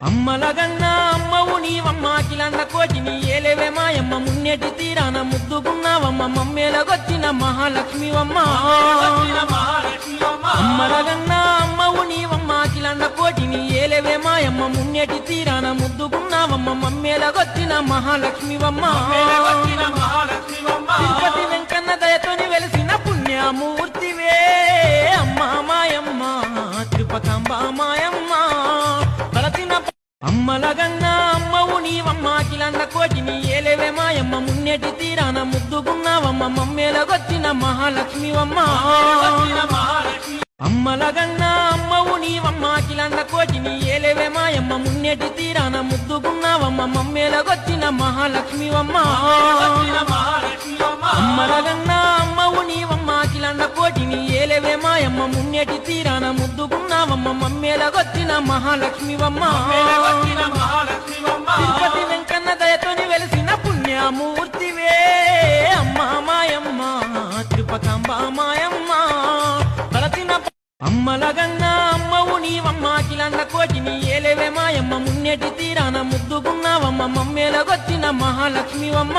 అమ్మలగన్నా అమ్మవు నీవమ్మ కిలండ కోటిని ఏలేవే మాయమ్మ మున్నెటి తీరాన ముద్దుకున్నావమ్మ మమ్మేలగొచ్చిన మహాలక్ష్మివమ్మ అమ్మలగన్నా అమ్మవు నీవమ్మ కిలండ కోటిని ఏలేవే మాయమ్మ మున్నెటి తీరాన ముద్దుకున్నావమ్మ మమ్మేలగొచ్చిన మహాలక్ష్మివమ్మ తిరుపతి వెంకన్న దయతోని వెలిసిన పుణ్యమూర్తివే అమ్మా మాయమ్మ తిరుపతంబ మాయమ్మ అమ్మలగన్నా అమ్మవు నీవమ్మ కిలండ కోటిని ఏలేవే మాయమ్మ మున్నెటి తీరాన ముద్దుకున్నావమ్మ మమ్మేలగొచ్చిన మహాలక్ష్మివమ్మ అమ్మలగన్నా అమ్మవు నీవమ్మ కిలండ కోటిని ఏలేవే మాయమ్మ మున్నెటి తీరాన ముద్దుకున్నావమ్మ మమ్మేలగొచ్చిన మహాలక్ష్మివమ్మ అమ్మలగన్నా అమ్మవు నీవమ్మ కిలండ కోటిని ఏలేవే మాయమ్మ మున్నెటి తీరాన ముద్దుకున్నావమ్మ మమ్మేలగొచ్చిన మహాలక్ష్మివమ్మ తిరుపతి వెంకన్న దయతోని వెలిసిన పుణ్యమూర్తివే అమ్మా మాయమ్మ తిరుపతంబ మాయమ్మ అమ్మలగన్నా అమ్మవు నీవమ్మ కిలండ కోటిని ఏలేవే మాయమ్మ మున్నెటి తీరాన ముద్దుకున్నావమ్మ మమ్మేలగొచ్చిన మహాలక్ష్మివమ్మ